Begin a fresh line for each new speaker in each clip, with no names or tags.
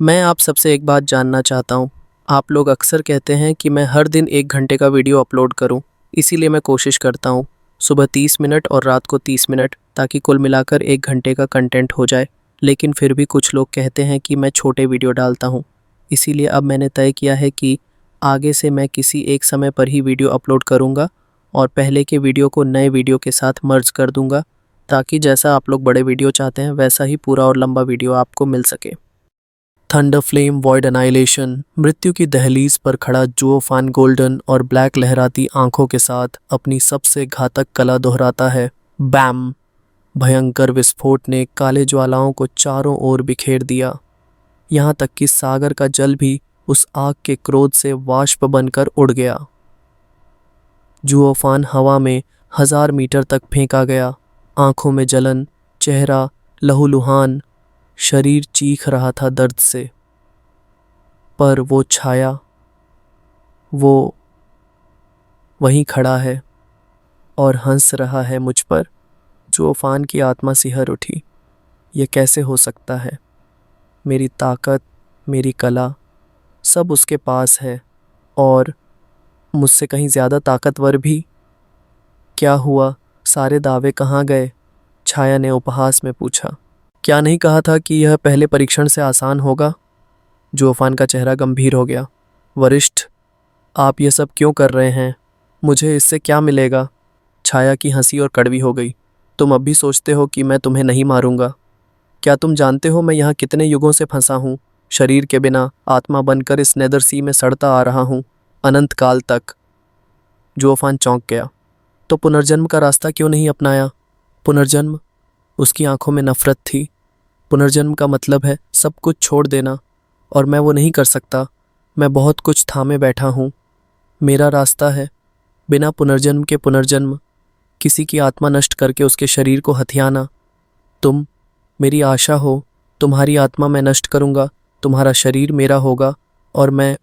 मैं आप सबसे एक बात जानना चाहता हूँ। आप लोग अक्सर कहते हैं कि मैं हर दिन 1 घंटे का वीडियो अपलोड करूँ, इसीलिए मैं कोशिश करता हूँ सुबह 30 मिनट और रात को 30 मिनट, ताकि कुल मिलाकर 1 घंटे का कंटेंट हो जाए। लेकिन फिर भी कुछ लोग कहते हैं कि मैं छोटे वीडियो डालता हूँ, इसीलिए अब मैंने तय किया है कि आगे से मैं किसी एक समय पर ही वीडियो अपलोड करूँगा और पहले के वीडियो को नए वीडियो के साथ मर्ज कर दूँगा, ताकि जैसा आप लोग बड़े वीडियो चाहते हैं वैसा ही पूरा और लंबा वीडियो आपको मिल सके। Thunder flame void annihilation. मृत्यु की दहलीज पर खड़ा जुओफान गोल्डन और ब्लैक लहराती आंखों के साथ अपनी सबसे घातक कला दोहराता है। बैम! भयंकर विस्फोट ने काले ज्वालाओं को चारों ओर बिखेर दिया। यहाँ तक कि सागर का जल भी उस आग के क्रोध से वाष्प बनकर उड़ गया। जुओफान हवा में 1000 मीटर तक फेंका गया। आंखों में जलन, चेहरा लहूलुहान, शरीर चीख रहा था दर्द से। पर वो छाया, वो वहीं खड़ा है और हंस रहा है मुझ पर। जुओफान की आत्मा सिहर उठी। ये कैसे हो सकता है? मेरी ताकत, मेरी कला, सब उसके पास है और मुझसे कहीं ज़्यादा ताकतवर भी। क्या हुआ? सारे दावे कहाँ गए? छाया ने उपहास में पूछा। क्या नहीं कहा था कि यह पहले परीक्षण से आसान होगा? जुओफान का चेहरा गंभीर हो गया। वरिष्ठ, आप ये सब क्यों कर रहे हैं? मुझे इससे क्या मिलेगा? छाया की हंसी और कड़वी हो गई। तुम अब भी सोचते हो कि मैं तुम्हें नहीं मारूंगा? क्या तुम जानते हो मैं यहाँ कितने युगों से फंसा हूँ? शरीर के बिना आत्मा बनकर इस नेदर सी में सड़ता आ रहा हूँ, अनंत काल तक। जुओफान चौंक गया। तो पुनर्जन्म का रास्ता क्यों नहीं अपनाया? पुनर्जन्म? उसकी आंखों में नफरत थी। पुनर्जन्म का मतलब है सब कुछ छोड़ देना, और मैं वो नहीं कर सकता। मैं बहुत कुछ थामे बैठा हूँ। मेरा रास्ता है बिना पुनर्जन्म के पुनर्जन्म, किसी की आत्मा नष्ट करके उसके शरीर को हथियाना। तुम मेरी आशा हो, तुम्हारी आत्मा मैं नष्ट करूँगा, तुम्हारा शरीर मेरा होगा और मैं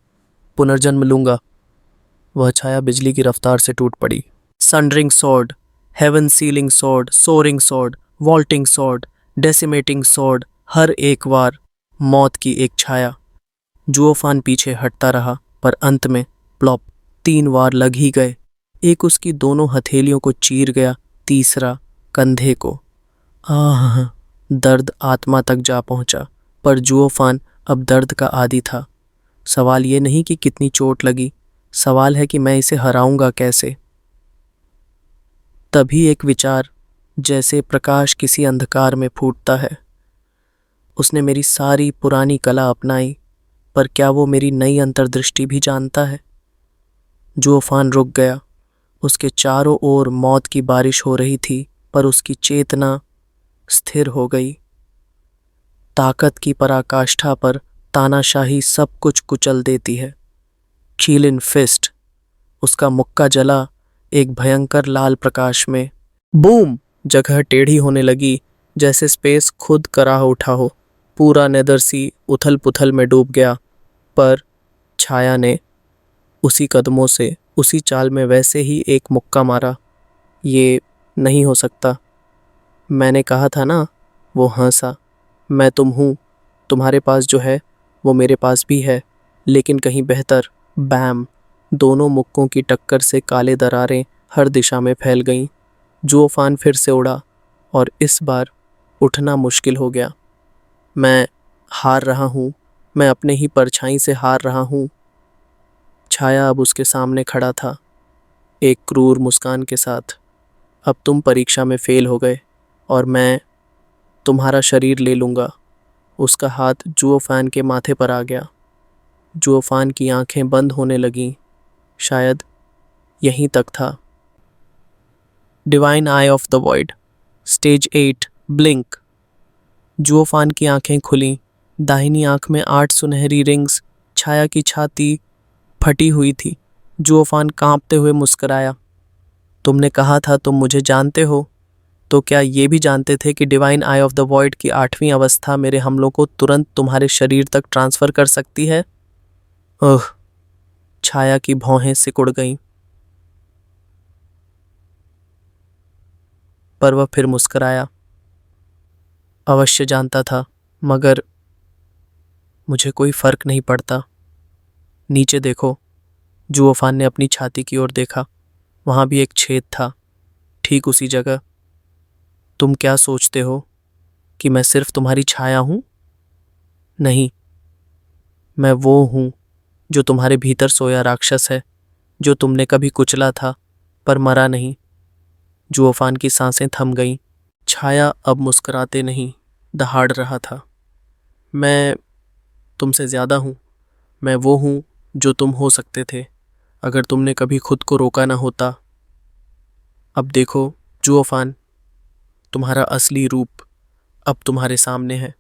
पुनर्जन्म लूँगा। वह छाया बिजली की रफ्तार से टूट पड़ी। Sundering sword, heaven sealing sword, soaring sword, vaulting sword, decimating sword, हर एक बार मौत की एक छाया। जुओफान पीछे हटता रहा, पर अंत में प्लॉप 3 वार लग ही गए। एक उसकी दोनों हथेलियों को चीर गया, तीसरा कंधे को। आह! दर्द आत्मा तक जा पहुंचा, पर जुओफान अब दर्द का आदी था। सवाल ये नहीं कि कितनी चोट लगी, सवाल है कि मैं इसे हराऊंगा कैसे। तभी एक विचार, जैसे प्रकाश किसी अंधकार में फूटता है। उसने मेरी सारी पुरानी कला अपनाई, पर क्या वो मेरी नई अंतर्दृष्टि भी जानता है? जुओफान रुक गया। उसके चारों ओर मौत की बारिश हो रही थी, पर उसकी चेतना स्थिर हो गई। ताकत की पराकाष्ठा पर तानाशाही सब कुछ कुचल देती है। कीलिन फिस्ट। उसका मुक्का जला एक भयंकर लाल प्रकाश में। बूम! जगह टेढ़ी होने लगी, जैसे स्पेस खुद कराह उठा हो। पूरा नेदर सी उथल पुथल में डूब गया। पर छाया ने उसी कदमों से, उसी चाल में वैसे ही एक मुक्का मारा। ये नहीं हो सकता। मैंने कहा था ना। वो हंसा। मैं तुम हूँ। तुम्हारे पास जो है वो मेरे पास भी है, लेकिन कहीं बेहतर। बैम! दोनों मुक्कों की टक्कर से काले दरारें हर दिशा में फैल गईं। जुओफान फिर से उड़ा, और इस बार उठना मुश्किल हो गया। मैं हार रहा हूँ। मैं अपने ही परछाई से हार रहा हूँ। छाया अब उसके सामने खड़ा था, एक क्रूर मुस्कान के साथ। अब तुम परीक्षा में फेल हो गए और मैं तुम्हारा शरीर ले लूँगा। उसका हाथ जुओफान के माथे पर आ गया। जुओफान की आंखें बंद होने लगीं। शायद यहीं तक था। Divine eye of the void, stage 8, blink. Zhuo Fan की आंखें खुलीं। दाहिनी आंख में 8 सुनहरी रिंग्स। छाया की छाती फटी हुई थी। जुओफान कांपते हुए मुस्कुराया। तुमने कहा था तुम मुझे जानते हो, तो क्या ये भी जानते थे कि divine eye of the void की 8वीं अवस्था मेरे हमलों को तुरंत तुम्हारे शरीर तक ट्रांसफर कर सकती है? ओह! छाया की भौहें सिकुड़ गईं। पर वह फिर मुस्कुराया। अवश्य जानता था, मगर मुझे कोई फर्क नहीं पड़ता। नीचे देखो। जुओफान ने अपनी छाती की ओर देखा। वहां भी एक छेद था, ठीक उसी जगह। तुम क्या सोचते हो कि मैं सिर्फ तुम्हारी छाया हूं? नहीं, मैं वो हूं जो तुम्हारे भीतर सोया राक्षस है, जो तुमने कभी कुचला था पर मरा नहीं। जुओफान की सांसें थम गईं। छाया अब मुस्कुराते नहीं, दहाड़ रहा था। मैं तुमसे ज्यादा हूं। मैं वो हूं जो तुम हो सकते थे अगर तुमने कभी खुद को रोका ना होता। अब देखो जुओफान, तुम्हारा असली रूप अब तुम्हारे सामने है।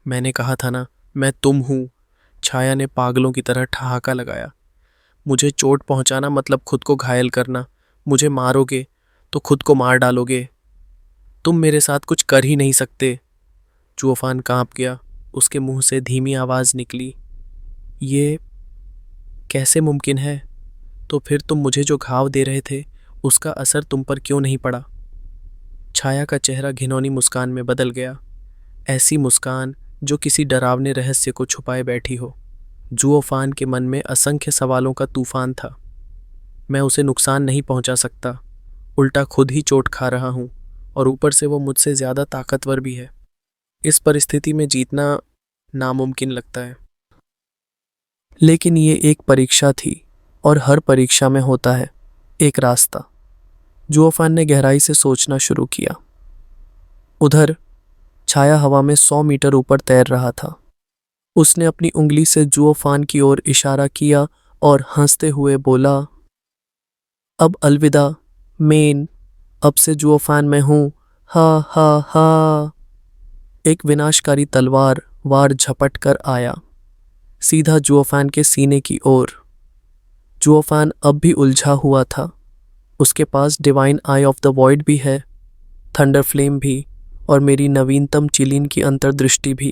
मैंने कहा था ना, मैं तुम हूं। छाया ने पागलों की तरह ठहाका लगाया। मुझे चोट पहुंचाना मतलब खुद को घायल करना। मुझे मारोगे तो खुद को मार डालोगे। तुम मेरे साथ कुछ कर ही नहीं सकते। जुओफान कांप गया। उसके मुंह से धीमी आवाज निकली, ये कैसे मुमकिन है? तो फिर तुम मुझे जो घाव दे रहे थे उसका असर तुम पर क्यों नहीं पड़ा? छाया का चेहरा घिनौनी मुस्कान में बदल गया, ऐसी मुस्कान जो किसी डरावने रहस्य को छुपाए बैठी हो। जुओफान के मन में असंख्य सवालों का तूफान था। मैं उसे नुकसान नहीं पहुंचा सकता, उल्टा खुद ही चोट खा रहा हूं, और ऊपर से वो मुझसे ज्यादा ताकतवर भी है। इस परिस्थिति में जीतना नामुमकिन लगता है। लेकिन ये एक परीक्षा थी, और हर परीक्षा में होता है एक रास्ता। जुओफान ने गहराई से सोचना शुरू किया। उधर छाया हवा में 100 मीटर ऊपर तैर रहा था। उसने अपनी उंगली से जुओफान की ओर इशारा किया और हंसते हुए बोला, अब अलविदा मेन, अब से जुओफान मैं हूं। हा हा हा। एक विनाशकारी तलवार वार झपट कर आया, सीधा जुओफान के सीने की ओर। जुओफान अब भी उलझा हुआ था। उसके पास divine eye of the void भी है, थंडर फ्लेम भी, और मेरी नवीनतम चिलीन की अंतर्दृष्टि भी।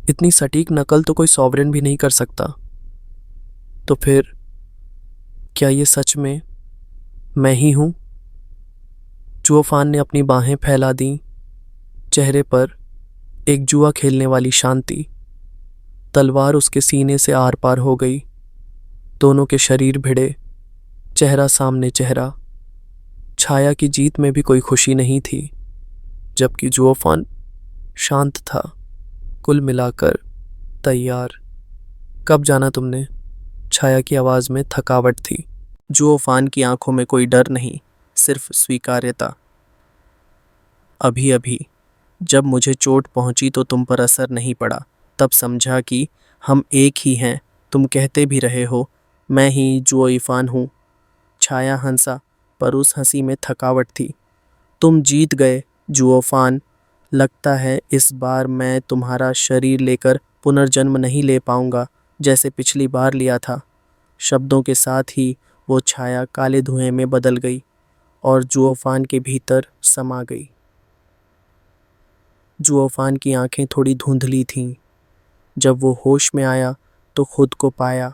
इतनी सटीक नकल तो कोई सॉवरेन भी नहीं कर सकता। तो फिर क्या ये सच में मैं ही हूं? जुओफान ने अपनी बाहें फैला दी, चेहरे पर एक जुआ खेलने वाली शांति। तलवार उसके सीने से आर पार हो गई। दोनों के शरीर भिड़े, चेहरा सामने चेहरा। छाया की जीत में भी कोई खुशी नहीं थी, जबकि जुओफान शांत था, कुल मिलाकर तैयार। कब जाना तुमने? छाया की आवाज में थकावट थी। जुओफान की आंखों में कोई डर नहीं, सिर्फ स्वीकार्यता। अभी अभी। जब मुझे चोट पहुंची तो तुम पर असर नहीं पड़ा, तब समझा कि हम एक ही हैं। तुम कहते भी रहे हो, मैं ही जुओइफान हूँ। छाया हंसा, पर उस हंसी में थकावट थी। तुम जीत गए जुओफान। लगता है इस बार मैं तुम्हारा शरीर लेकर पुनर्जन्म नहीं ले पाऊंगा, जैसे पिछली बार लिया था। शब्दों के साथ ही वो छाया काले धुएं में बदल गई और जुओफान के भीतर समा गई। जुओफान की आंखें थोड़ी धुंधली थीं। जब वो होश में आया तो खुद को पाया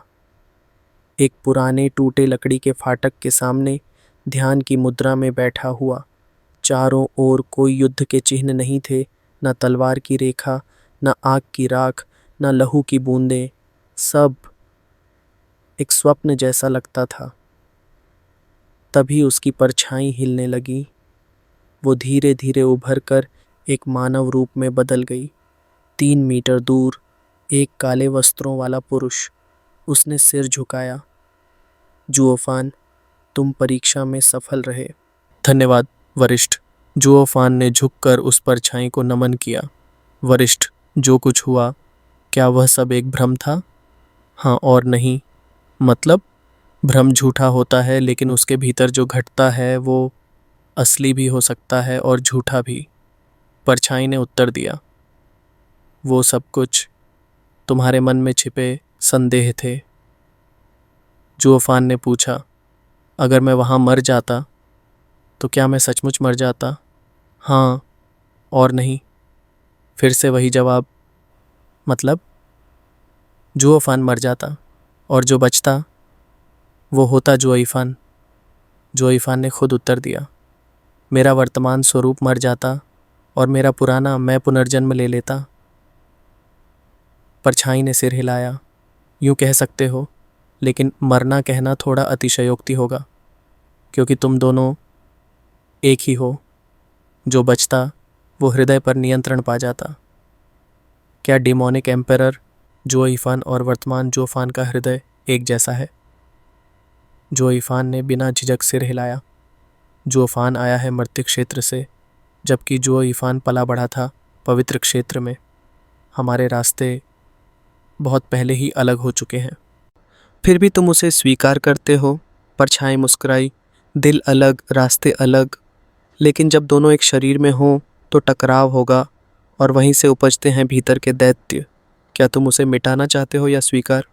एक पुराने टूटे लकड़ी के फाटक के सामने, ध्यान की मुद्रा में बैठा हुआ। चारों ओर कोई युद्ध के चिन्ह नहीं थे, न तलवार की रेखा, न आग की राख, न लहू की बूंदें। सब एक स्वप्न जैसा लगता था। तभी उसकी परछाई हिलने लगी। वो धीरे धीरे उभर कर एक मानव रूप में बदल गई। 3 मीटर दूर एक काले वस्त्रों वाला पुरुष। उसने सिर झुकाया। जुओफान, तुम परीक्षा में सफल रहे। धन्यवाद वरिष्ठ। जुओफान ने झुककर उस परछाई को नमन किया। वरिष्ठ, जो कुछ हुआ, क्या वह सब एक भ्रम था? हाँ और नहीं। मतलब, भ्रम झूठा होता है, लेकिन उसके भीतर जो घटता है वो असली भी हो सकता है और झूठा भी। परछाई ने उत्तर दिया, वो सब कुछ तुम्हारे मन में छिपे संदेह थे। जुओफान ने पूछा, अगर मैं वहां मर जाता तो क्या मैं सचमुच मर जाता? हाँ और नहीं। फिर से वही जवाब। मतलब? जुओफान मर जाता और जो बचता वो होता जुओइफान। जुओइफान ने खुद उत्तर दिया, मेरा वर्तमान स्वरूप मर जाता और मेरा पुराना मैं पुनर्जन्म ले लेता। परछाई ने सिर हिलाया। यूं कह सकते हो, लेकिन मरना कहना थोड़ा अतिशयोक्ति होगा, क्योंकि तुम दोनों एक ही हो। जो बचता वो हृदय पर नियंत्रण पा जाता। क्या डिमोनिक एम्परर जो इफान और वर्तमान जोफान का हृदय एक जैसा है? जो इफान ने बिना झिझक सिर हिलाया। जोफान आया है मर्त्य क्षेत्र से, जबकि जो इफान पला बढ़ा था पवित्र क्षेत्र में। हमारे रास्ते बहुत पहले ही अलग हो चुके हैं। फिर भी तुम उसे स्वीकार करते हो? परछाई मुस्कुराई। दिल अलग, रास्ते अलग, लेकिन जब दोनों एक शरीर में हों तो टकराव होगा, और वहीं से उपजते हैं भीतर के दैत्य। क्या तुम उसे मिटाना चाहते हो या स्वीकार?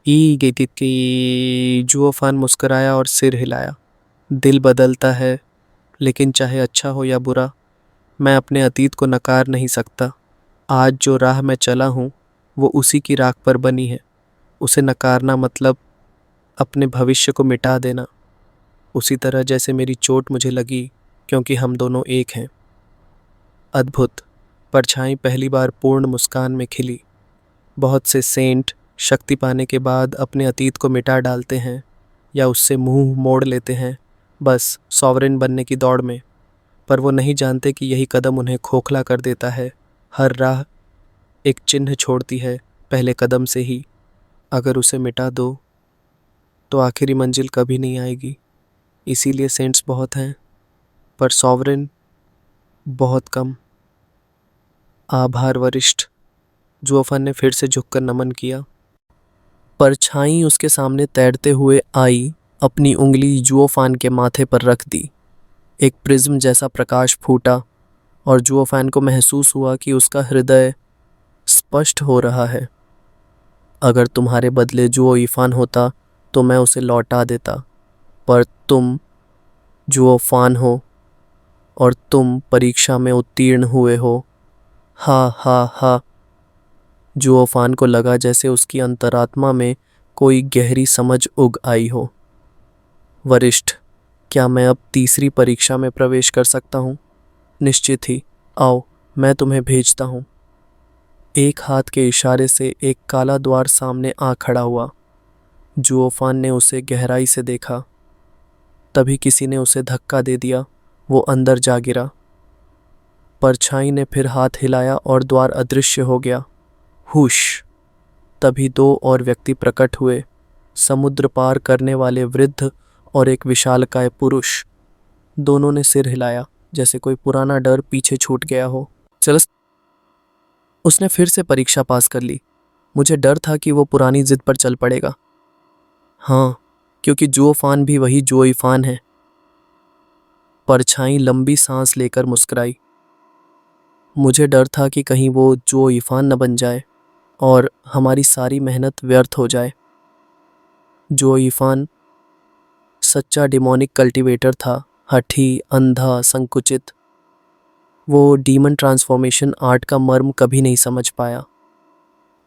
ई गेतित की जुओफान मुस्कुराया और सिर हिलाया। दिल बदलता है, लेकिन चाहे अच्छा हो या बुरा, मैं अपने अतीत को नकार नहीं सकता। आज जो राह मैं चला हूँ वो उसी की राख पर बनी है। उसे नकारना मतलब अपने भविष्य को मिटा देना, उसी तरह जैसे मेरी चोट मुझे लगी क्योंकि हम दोनों एक हैं। अद्भुत। परछाई पहली बार पूर्ण मुस्कान में खिली। बहुत से सेंट शक्ति पाने के बाद अपने अतीत को मिटा डालते हैं या उससे मुंह मोड़ लेते हैं, बस सॉवरेन बनने की दौड़ में। पर वो नहीं जानते कि यही कदम उन्हें खोखला कर देता है। हर राह एक चिन्ह छोड़ती है पहले कदम से ही। अगर उसे मिटा दो तो आखिरी मंजिल कभी नहीं आएगी। इसीलिए सेंट्स बहुत हैं, पर सॉवरेन बहुत कम। आभार वरिष्ठ। जुओफन ने फिर से झुककर नमन किया। परछाई उसके सामने तैरते हुए आई, अपनी उंगली जुओफान के माथे पर रख दी। एक प्रिज्म जैसा प्रकाश फूटा और जुओफान को महसूस हुआ कि उसका हृदय स्पष्ट हो रहा है। अगर तुम्हारे बदले जुओ इफान होता तो मैं उसे लौटा देता, पर तुम जुओफान हो और तुम परीक्षा में उत्तीर्ण हुए हो। हा हा हा। जुओफान को लगा जैसे उसकी अंतरात्मा में कोई गहरी समझ उग आई हो। वरिष्ठ, क्या मैं अब तीसरी परीक्षा में प्रवेश कर सकता हूँ? निश्चित ही। आओ, मैं तुम्हें भेजता हूँ। एक हाथ के इशारे से एक काला द्वार सामने आ खड़ा हुआ। जुओफान ने उसे गहराई से देखा। तभी किसी ने उसे धक्का दे दिया। वो अंदर जा गिरा। परछाई ने फिर हाथ हिलाया और द्वार अदृश्य हो गया। हुश। तभी दो और व्यक्ति प्रकट हुए, समुद्र पार करने वाले वृद्ध और एक विशालकाय पुरुष। दोनों ने सिर हिलाया, जैसे कोई पुराना डर पीछे छूट गया हो। चलो, उसने फिर से परीक्षा पास कर ली। मुझे डर था कि वो पुरानी जिद पर चल पड़ेगा। हाँ, क्योंकि जुओफान भी वही जुओइफान है। परछाई लंबी सांस लेकर मुस्कुराई। मुझे डर था कि कहीं वो जुओइफान न बन जाए और हमारी सारी मेहनत व्यर्थ हो जाए। जुओइफान सच्चा डिमोनिक कल्टीवेटर था, हठी, अंधा, संकुचित। वो डीमन ट्रांसफॉर्मेशन आर्ट का मर्म कभी नहीं समझ पाया।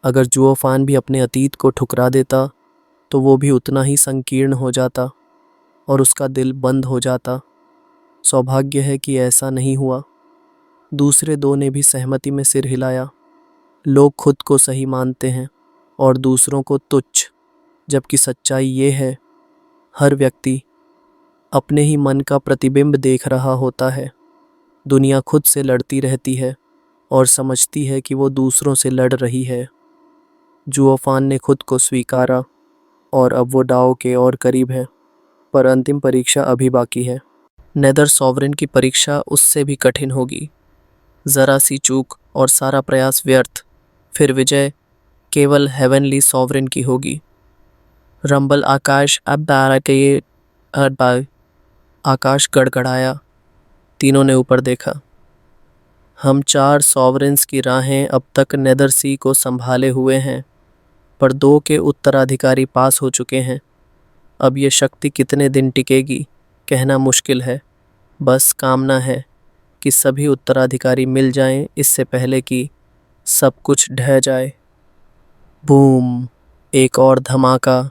अगर जुओफान भी अपने अतीत को ठुकरा देता तो वो भी उतना ही संकीर्ण हो जाता और उसका दिल बंद हो जाता। सौभाग्य है कि ऐसा नहीं हुआ। दूसरे दो ने भी सहमति में सिर हिलाया। लोग खुद को सही मानते हैं और दूसरों को तुच्छ, जबकि सच्चाई ये है, हर व्यक्ति अपने ही मन का प्रतिबिंब देख रहा होता है। दुनिया खुद से लड़ती रहती है और समझती है कि वो दूसरों से लड़ रही है। जुओफान ने खुद को स्वीकारा और अब वो डाओ के और करीब है, पर अंतिम परीक्षा अभी बाकी है। नेदर सॉवरेन की परीक्षा उससे भी कठिन होगी। जरा सी चूक और सारा प्रयास व्यर्थ, फिर विजय केवल हेवनली सॉवरेन की होगी। रंबल आकाश आकाश गड़गड़ाया। तीनों ने ऊपर देखा। हम चार सॉवरेंस की राहें अब तक नेदर सी को संभाले हुए हैं, पर दो के उत्तराधिकारी पास हो चुके हैं। अब ये शक्ति कितने दिन टिकेगी कहना मुश्किल है। बस कामना है कि सभी उत्तराधिकारी मिल जाएं इससे पहले कि सब कुछ ढह जाए। बूम! एक और धमाका।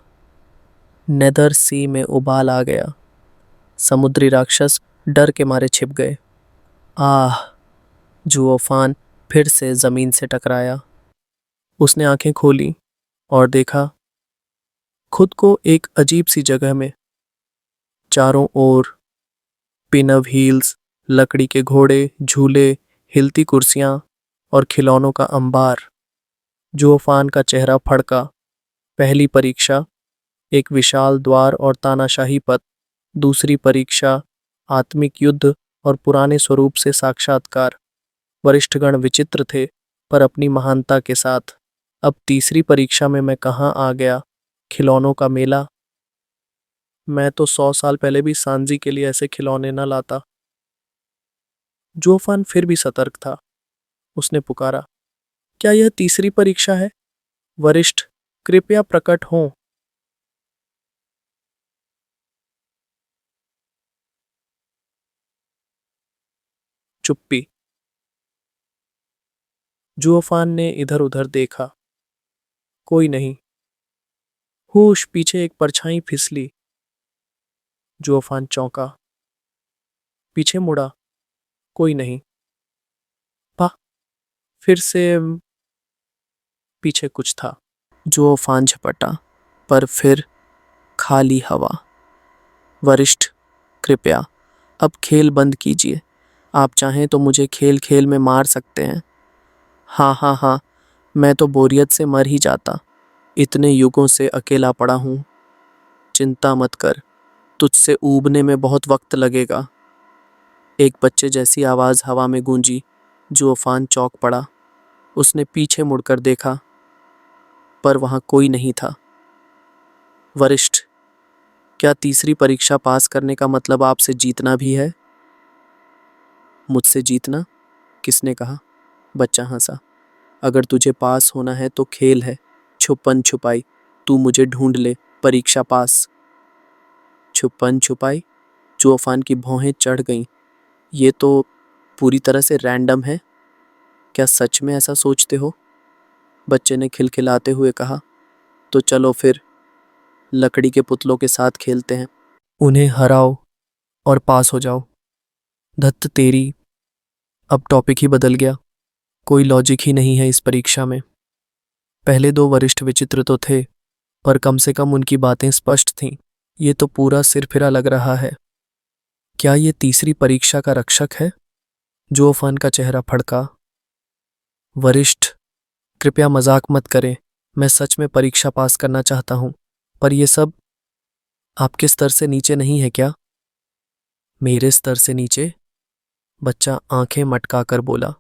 नेदर सी में उबाल आ गया। समुद्री राक्षस डर के मारे छिप गए। आह! जुओफान फिर से जमीन से टकराया। उसने आंखें खोली और देखा खुद को एक अजीब सी जगह में। चारों ओर पिनअप हील्स, लकड़ी के घोड़े, झूले, हिलती कुर्सियां और खिलौनों का अंबार। जुओफान का चेहरा फड़का। पहली परीक्षा, एक विशाल द्वार और तानाशाही पथ। दूसरी परीक्षा, आत्मिक युद्ध और पुराने स्वरूप से साक्षात्कार। वरिष्ठगण विचित्र थे, पर अपनी महानता के साथ। अब तीसरी परीक्षा में मैं कहाँ आ गया? खिलौनों का मेला। मैं तो 100 साल पहले भी सांजी के लिए ऐसे खिलौने न लाता। जोफान फिर भी सतर्क था। उसने पुकारा, क्या यह तीसरी परीक्षा है? वरिष्ठ, कृपया प्रकट हों। चुप्पी। जुओफान ने इधर उधर देखा। कोई नहीं। होश, पीछे एक परछाई फिसली। जुओफान चौंका। पीछे मुड़ा। कोई नहीं। पा, फिर से पीछे कुछ था। जुओफान झपटा, पर फिर खाली हवा। वरिष्ठ, कृपया अब खेल बंद कीजिए। आप चाहें तो मुझे खेल खेल में मार सकते हैं। हाँ हाँ हाँ, मैं तो बोरियत से मर ही जाता। इतने युगों से अकेला पड़ा हूँ। चिंता मत कर, तुझसे ऊबने में बहुत वक्त लगेगा। एक बच्चे जैसी आवाज हवा में गूंजी। जुओफान चौंक पड़ा। उसने पीछे मुड़कर देखा, पर वहां कोई नहीं था। वरिष्ठ, क्या तीसरी परीक्षा पास करने का मतलब आपसे जीतना भी है? मुझसे जीतना? किसने कहा? बच्चा हंसा। अगर तुझे पास होना है तो खेल है, छुपन छुपाई। तू मुझे ढूंढ ले, परीक्षा पास। छुपन छुपाई? जुओफान की भौहें चढ़ गईं। ये तो पूरी तरह से रैंडम है। क्या सच में ऐसा सोचते हो? बच्चे ने खिलखिलाते हुए कहा। तो चलो फिर लकड़ी के पुतलों के साथ खेलते हैं। उन्हें हराओ और पास हो जाओ। धत्त तेरी, अब टॉपिक ही बदल गया। कोई लॉजिक ही नहीं है इस परीक्षा में। पहले दो वरिष्ठ विचित्र तो थे, पर कम से कम उनकी बातें स्पष्ट थीं। ये तो पूरा सिरफिरा लग रहा है। क्या ये तीसरी परीक्षा का रक्षक है? जोफान का चेहरा फड़का। वरिष्ठ, कृपया मजाक मत करें। मैं सच में परीक्षा पास करना चाहता हूं, पर यह सब आपके स्तर से नीचे नहीं है क्या? मेरे स्तर से नीचे? बच्चा आंखें मटकाकर बोला।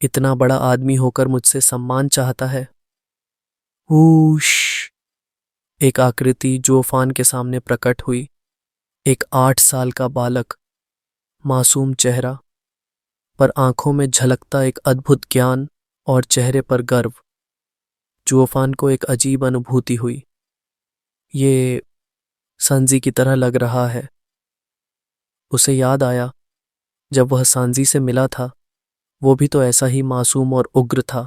इतना बड़ा आदमी होकर मुझसे सम्मान चाहता है। हूश। एक आकृति जोफान के सामने प्रकट हुई। एक 8 साल का बालक। मासूम चेहरा, पर आंखों में झलकता एक अद्भुत ज्ञान और चेहरे पर गर्व। जुओफान को एक अजीब अनुभूति हुई। ये सांजी की तरह लग रहा है। उसे याद आया, जब वह सांजी से मिला था, वो भी तो ऐसा ही मासूम और उग्र था।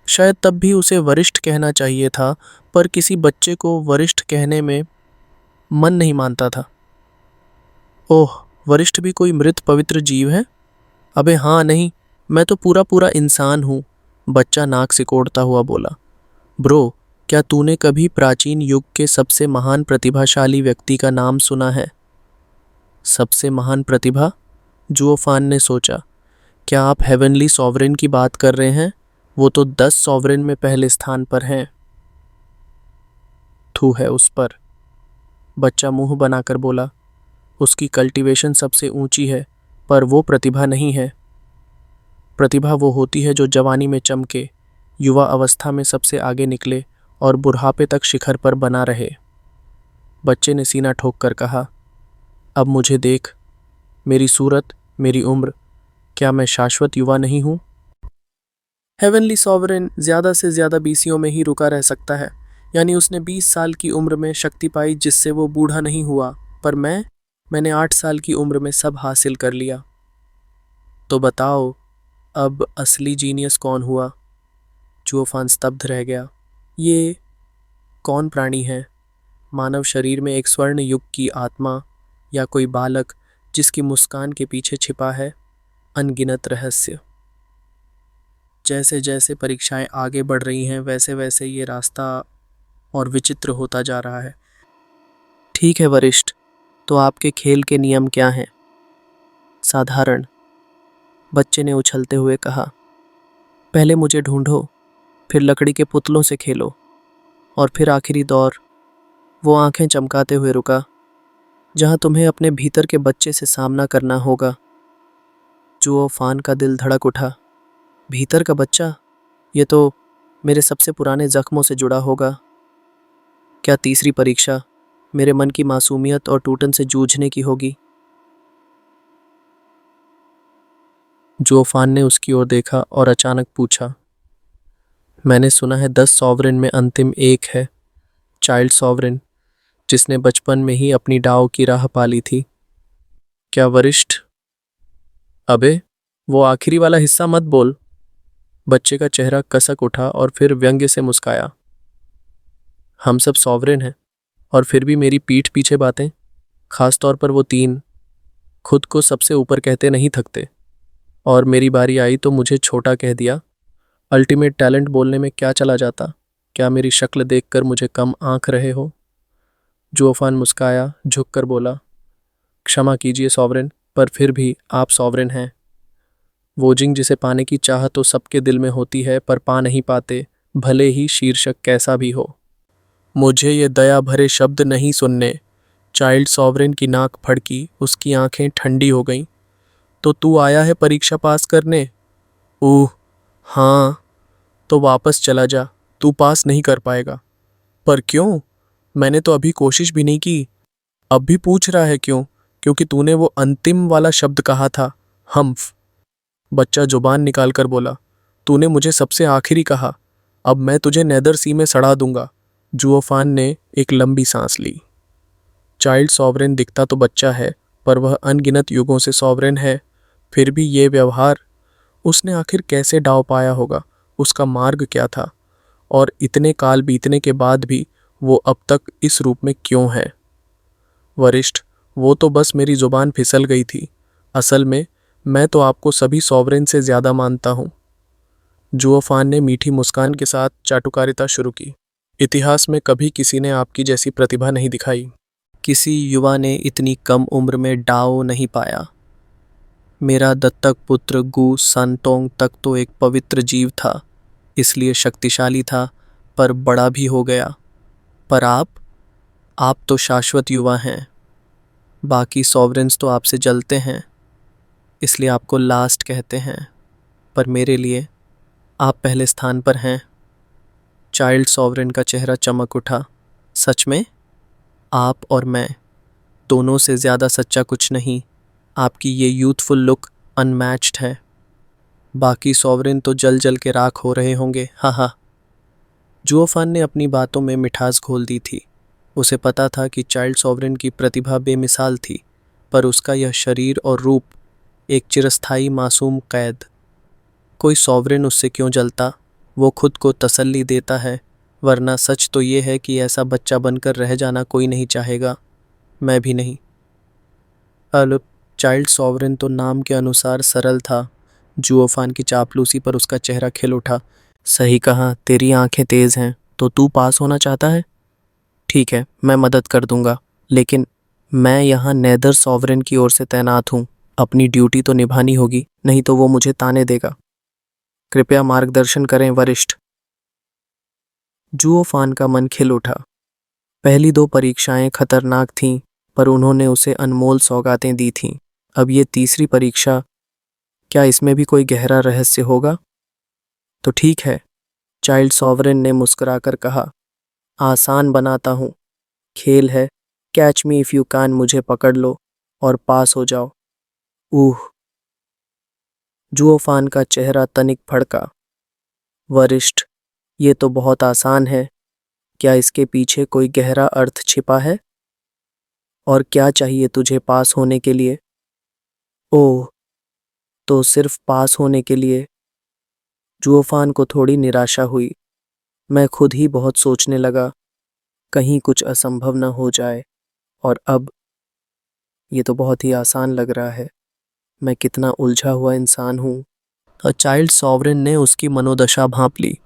शायद तब भी उसे वरिष्ठ कहना चाहिए था, पर किसी बच्चे को वरिष्ठ कहने में मन नहीं मानता था। ओह, वरिष्ठ भी कोई मृत पवित्र जीव है? अबे हाँ नहीं, मैं तो पूरा पूरा इंसान हूँ। बच्चा नाक सिकोड़ता हुआ बोला। ब्रो, क्या तूने कभी प्राचीन युग के सबसे महान प्रतिभाशाली व्यक्ति का नाम सुना है? सबसे महान प्रतिभा? जुओफान ने सोचा। क्या आप हेवनली सॉवरेन की बात कर रहे हैं? वो तो 10 सॉवरेन में पहले स्थान पर हैं। थू है उस पर। बच्चा मुंह बनाकर बोला। उसकी कल्टीवेशन सबसे ऊंची है, पर वो प्रतिभा नहीं है। प्रतिभा वो होती है जो जवानी में चमके, युवा अवस्था में सबसे आगे निकले और बुढ़ापे तक शिखर पर बना रहे। बच्चे ने सीना ठोक कर कहा, अब मुझे देख, मेरी सूरत, मेरी उम्र, क्या मैं शाश्वत युवा नहीं हूँ? हेवनली सॉवरेन ज्यादा से ज्यादा 20 में ही रुका रह सकता है, यानी उसने 20 साल की उम्र में शक्ति पाई जिससे वो बूढ़ा नहीं हुआ। पर मैंने 8 साल की उम्र में सब हासिल कर लिया। तो बताओ, अब असली जीनियस कौन हुआ? जुओफान स्तब्ध रह गया। ये कौन प्राणी है? मानव शरीर में एक स्वर्ण युग की आत्मा, या कोई बालक जिसकी मुस्कान के पीछे छिपा है अनगिनत रहस्य? जैसे जैसे परीक्षाएं आगे बढ़ रही हैं वैसे वैसे ये रास्ता और विचित्र होता जा रहा है। ठीक है वरिष्ठ, तो आपके खेल के नियम क्या हैं? साधारण, बच्चे ने उछलते हुए कहा। पहले मुझे ढूंढो, फिर लकड़ी के पुतलों से खेलो, और फिर आखिरी दौर। वो आंखें चमकाते हुए रुका, जहां तुम्हें अपने भीतर के बच्चे से सामना करना होगा। जुओ फान का दिल धड़क उठा। भीतर का बच्चा? ये तो मेरे सबसे पुराने जख्मों से जुड़ा होगा। क्या तीसरी परीक्षा मेरे मन की मासूमियत और टूटन से जूझने की होगी? जुओ फान ने उसकी ओर देखा और अचानक पूछा, मैंने सुना है 10 सॉवरेन में अंतिम एक है, चाइल्ड सॉवरेन, जिसने बचपन में ही अपनी डाव की राह पाली थी। क्या वरिष्ठ? अबे, वो आखिरी वाला हिस्सा मत बोल। बच्चे का चेहरा कसक उठा और फिर व्यंग्य से मुस्काया। हम सब सॉवरेन हैं, और फिर भी मेरी पीठ पीछे बातें, खासतौर पर वो 3, खुद को सबसे ऊपर कहते नहीं थकते। और मेरी बारी आई तो मुझे छोटा कह दिया। अल्टीमेट टैलेंट बोलने में क्या चला जाता? क्या मेरी शक्ल देखकर मुझे कम आंक रहे हो? जुओफान मुस्काया, झुककर बोला, क्षमा कीजिए सॉवरेन, पर फिर भी आप सॉवरेन हैं। वोजिंग जिसे पाने की चाह तो सबके दिल में होती है, पर पा नहीं पाते, भले ही शीर्षक कैसा भी हो। मुझे ये दया भरे शब्द नहीं सुनने। चाइल्ड सॉवरेन की नाक फड़की, उसकी आंखें ठंडी हो गईं। तो तू आया है परीक्षा पास करने? ओह हाँ, तो वापस चला जा, तू पास नहीं कर पाएगा। पर क्यों? मैंने तो अभी कोशिश भी नहीं की। अब भी पूछ रहा है क्यों? क्योंकि तूने वो अंतिम वाला शब्द कहा था, हम्फ। बच्चा जुबान निकालकर बोला, तूने मुझे सबसे आखिरी कहा, अब मैं तुझे नेदर सी में सड़ा दूंगा। जुओफान ने एक लंबी सांस ली। चाइल्ड सॉवरेन दिखता तो बच्चा है, पर वह अनगिनत युगों से सॉवरेन है। फिर भी ये व्यवहार, उसने आखिर कैसे डाव पाया होगा? उसका मार्ग क्या था? और इतने काल बीतने के बाद भी वो अब तक इस रूप में क्यों है? वरिष्ठ, वो तो बस मेरी जुबान फिसल गई थी। असल में मैं तो आपको सभी सॉवरेन से ज्यादा मानता हूँ। जुओफान ने मीठी मुस्कान के साथ चाटुकारिता शुरू की। इतिहास में कभी किसी ने आपकी जैसी प्रतिभा नहीं दिखाई। किसी युवा ने इतनी कम उम्र में डाओ नहीं पाया। मेरा दत्तक पुत्र गु संतोंग तक तो एक पवित्र जीव था, इसलिए शक्तिशाली था, पर बड़ा भी हो गया। पर आप तो शाश्वत युवा हैं। बाकी सॉवरेन्स तो आपसे जलते हैं, इसलिए आपको लास्ट कहते हैं, पर मेरे लिए आप पहले स्थान पर हैं। चाइल्ड सॉवरेन का चेहरा चमक उठा। सच में? आप और मैं दोनों से ज़्यादा सच्चा कुछ नहीं। आपकी ये यूथफुल लुक अनमैच्ड है। बाकी सॉवरेन तो जल जल के राख हो रहे होंगे, हा हा। जुओफान ने अपनी बातों में मिठास घोल दी थी। उसे पता था कि चाइल्ड सॉवरेन की प्रतिभा बेमिसाल थी, पर उसका यह शरीर और रूप एक चिरस्थायी मासूम कैद। कोई सॉवरेन उससे क्यों जलता? वो खुद को तसल्ली देता है, वरना सच तो ये है कि ऐसा बच्चा बनकर रह जाना कोई नहीं चाहेगा, मैं भी नहीं। अल चाइल्ड सॉवरेन तो नाम के अनुसार सरल था। जुओफान की चापलूसी पर उसका चेहरा खिल उठा। सही कहा, तेरी आंखें तेज हैं। तो तू पास होना चाहता है? ठीक है, मैं मदद कर दूंगा, लेकिन मैं यहाँ नेदर सॉवरेन की ओर से तैनात हूँ। अपनी ड्यूटी तो निभानी होगी, नहीं तो वो मुझे ताने देगा। कृपया मार्गदर्शन करें वरिष्ठ। जुओफान का मन खिल उठा। पहली 2 परीक्षाएं खतरनाक थीं, पर उन्होंने उसे अनमोल सौगातें दी थीं। अब ये तीसरी परीक्षा, क्या इसमें भी कोई गहरा रहस्य होगा? तो ठीक है, चाइल्ड सॉवरेन ने मुस्कुराकर कहा, आसान बनाता हूँ। खेल है, catch me if you can, मुझे पकड़ लो और पास हो जाओ। ऊह! जुओफान का चेहरा तनिक फड़का। वरिष्ठ, ये तो बहुत आसान है। क्या इसके पीछे कोई गहरा अर्थ छिपा है? और क्या चाहिए तुझे पास होने के लिए? ओह, तो सिर्फ पास होने के लिए? जुओफान को थोड़ी निराशा हुई। मैं खुद ही बहुत सोचने लगा, कहीं कुछ असंभव न हो जाए। और अब ये तो बहुत ही आसान लग रहा है। मैं कितना उलझा हुआ इंसान हूँ। चाइल्ड सॉवरेन ने उसकी मनोदशा भांप ली।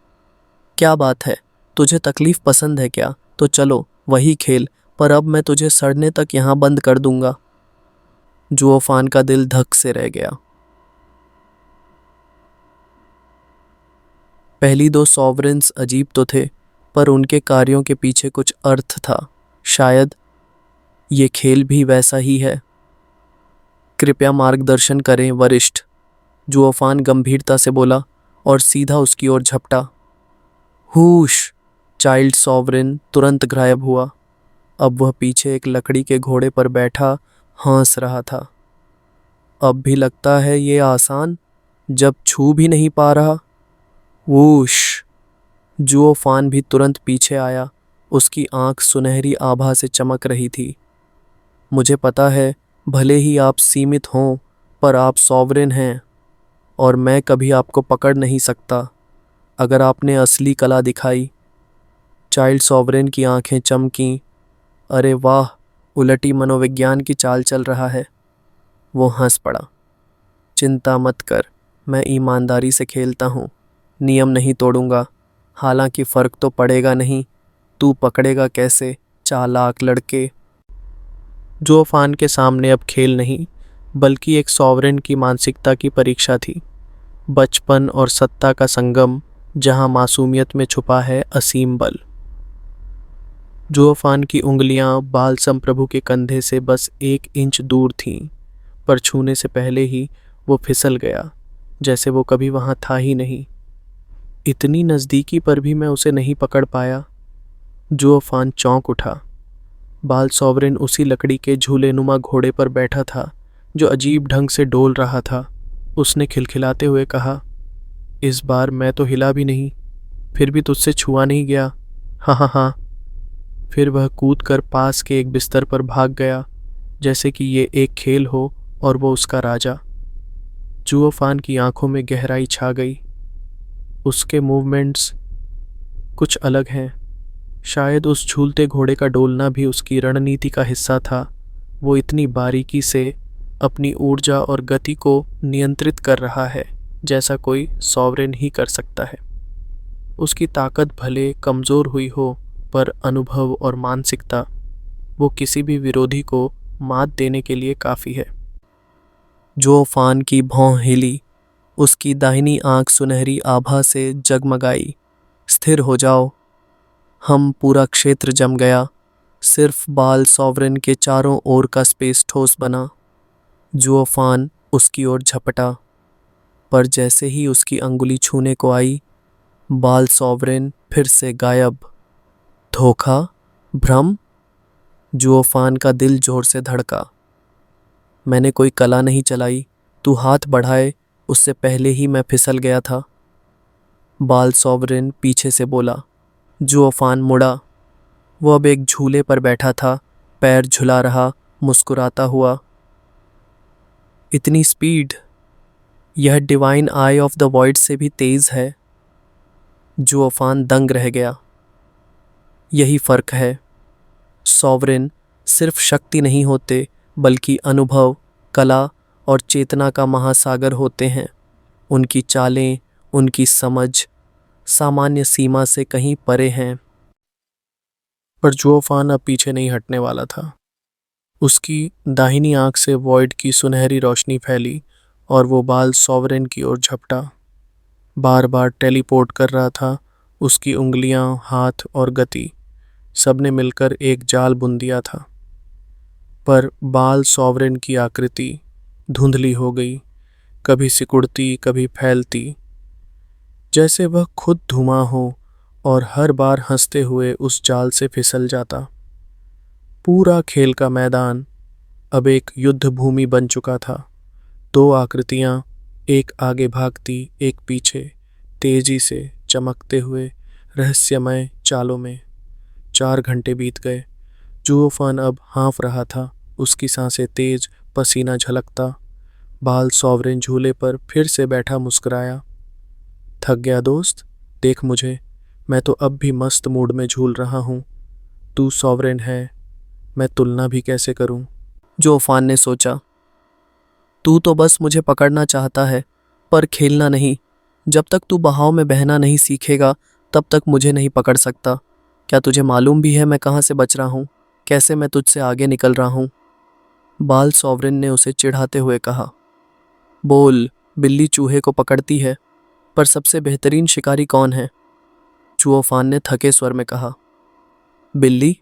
क्या बात है, तुझे तकलीफ पसंद है क्या? तो चलो वही खेल, पर अब मैं तुझे सड़ने तक यहाँ बंद कर दूंगा। जुओफान का दिल धक से रह गया। पहली दो सॉवरेन्स अजीब तो थे, पर उनके कार्यों के पीछे कुछ अर्थ था। शायद ये खेल भी वैसा ही है। कृपया मार्गदर्शन करें वरिष्ठ, जुओफान गंभीरता से बोला और सीधा उसकी ओर झपटा। हुश! चाइल्ड सॉवरेन तुरंत गायब हुआ। अब वह पीछे एक लकड़ी के घोड़े पर बैठा हंस रहा था। अब भी लगता है ये आसान, जब छू भी नहीं पा रहा। वूश! जुओफान भी तुरंत पीछे आया। उसकी आंख सुनहरी आभा से चमक रही थी। मुझे पता है, भले ही आप सीमित हों, पर आप सॉवरेन हैं और मैं कभी आपको पकड़ नहीं सकता अगर आपने असली कला दिखाई। चाइल्ड सॉवरेन की आंखें चमकीं। अरे वाह, उलटी मनोविज्ञान की चाल चल रहा है। वो हंस पड़ा। चिंता मत कर, मैं ईमानदारी से खेलता हूँ, नियम नहीं तोड़ूंगा। हालांकि फर्क तो पड़ेगा नहीं, तू पकड़ेगा कैसे, चालाक लड़के। जुओफान के सामने अब खेल नहीं, बल्कि एक सॉवरेन की मानसिकता की परीक्षा थी। बचपन और सत्ता का संगम, जहां मासूमियत में छुपा है असीम बल। जुओफान की उंगलियां बाल संप्रभु के कंधे से बस 1 इंच दूर थीं, पर छूने से पहले ही वो फिसल गया, जैसे वो कभी वहां था ही नहीं। इतनी नज़दीकी पर भी मैं उसे नहीं पकड़ पाया। जुओफान चौंक उठा। बाल सॉवरेन उसी लकड़ी के झूलेनुमा घोड़े पर बैठा था, जो अजीब ढंग से डोल रहा था। उसने खिलखिलाते हुए कहा, इस बार मैं तो हिला भी नहीं, फिर भी तुझसे छुआ नहीं गया। हाँ हाँ हाँ। फिर वह कूद कर पास के एक बिस्तर पर भाग गया, जैसे कि ये एक खेल हो और वो उसका राजा। जुओफान की आंखों में गहराई छा गई। उसके मूवमेंट्स कुछ अलग हैं। शायद उस झूलते घोड़े का डोलना भी उसकी रणनीति का हिस्सा था। वो इतनी बारीकी से अपनी ऊर्जा और गति को नियंत्रित कर रहा है, जैसा कोई सॉवरेन ही कर सकता है। उसकी ताकत भले कमज़ोर हुई हो, पर अनुभव और मानसिकता, वो किसी भी विरोधी को मात देने के लिए काफ़ी है। जुओफान की भौं हिली। उसकी दाहिनी आंख सुनहरी आभा से जगमगाई। स्थिर हो जाओ। हम पूरा क्षेत्र जम गया। सिर्फ बाल सॉवरेन के चारों ओर का स्पेस ठोस बना। जुओफान उसकी ओर झपटा, पर जैसे ही उसकी अंगुली छूने को आई, बाल सॉवरेन फिर से गायब। धोखा? भ्रम? जुओफान का दिल जोर से धड़का। मैंने कोई कला नहीं चलाई, तू हाथ बढ़ाए उससे पहले ही मैं फिसल गया था। बाल सॉवरेन पीछे से बोला। जुओफान मुड़ा। वो अब एक झूले पर बैठा था, पैर झुला रहा, मुस्कुराता हुआ। इतनी स्पीड! यह divine eye of the void से भी तेज है। जुओफान दंग रह गया। यही फर्क है। सॉवरेन सिर्फ शक्ति नहीं होते, बल्कि अनुभव, कला और चेतना का महासागर होते हैं। उनकी चालें, उनकी समझ सामान्य सीमा से कहीं परे हैं। पर जुओफान अब पीछे नहीं हटने वाला था। उसकी दाहिनी आंख से वॉइड की सुनहरी रोशनी फैली और वो बाल सॉवरेन की ओर झपटा। बार बार टेलीपोर्ट कर रहा था। उसकी उंगलियां, हाथ और गति, सबने मिलकर एक जाल बुन दिया था। पर बाल सॉवरेन की आकृति धुंधली हो गई, कभी सिकुड़ती, कभी फैलती, जैसे वह खुद धुआं हो, और हर बार हंसते हुए उस जाल से फिसल जाता। पूरा खेल का मैदान अब एक युद्ध भूमि बन चुका था। 2 आकृतियां, एक आगे भागती, एक पीछे, तेजी से चमकते हुए रहस्यमय चालों में। 4 घंटे बीत गए। जुओफान अब हाँफ रहा था, उसकी सांसें तेज, पसीना झलकता। बाल सॉवरेन झूले पर फिर से बैठा मुस्कुराया। थक गया दोस्त? देख मुझे, मैं तो अब भी मस्त मूड में झूल रहा हूँ। तू सॉवरेन है, मैं तुलना भी कैसे करूँ? जुओफान ने सोचा। तू तो बस मुझे पकड़ना चाहता है, पर खेलना नहीं। जब तक तू बहाव में बहना नहीं सीखेगा तब तक मुझे नहीं पकड़ सकता। क्या तुझे मालूम भी है मैं कहाँ से बच रहा हूँ, कैसे मैं तुझसे आगे निकल रहा हूँ? बाल सॉवरिन ने उसे चिढ़ाते हुए कहा। बोल, बिल्ली चूहे को पकड़ती है, पर सबसे बेहतरीन शिकारी कौन है? चूहोफान ने थके स्वर में कहा। बिल्ली?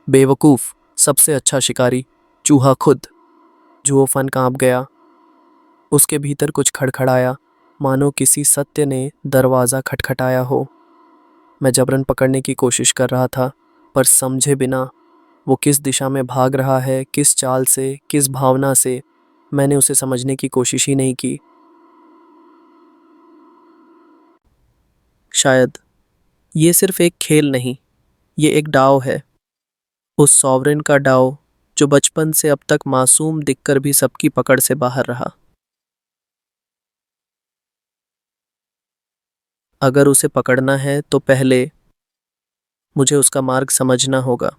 बेवकूफ़, सबसे अच्छा शिकारी चूहा खुद। चूहोफान कांप गया। उसके भीतर कुछ खड़खड़ाया, मानो किसी सत्य ने दरवाज़ा खटखटाया हो। मैं जबरन पकड़ने की कोशिश कर रहा था, पर समझे बिना वो किस दिशा में भाग रहा है, किस चाल से, किस भावना से, मैंने उसे समझने की कोशिश ही नहीं की। शायद ये सिर्फ एक खेल नहीं, ये एक डाव है। उस सॉवरेन का डाव जो बचपन से अब तक मासूम दिखकर भी सबकी पकड़ से बाहर रहा। अगर उसे पकड़ना है तो पहले मुझे उसका मार्ग समझना होगा।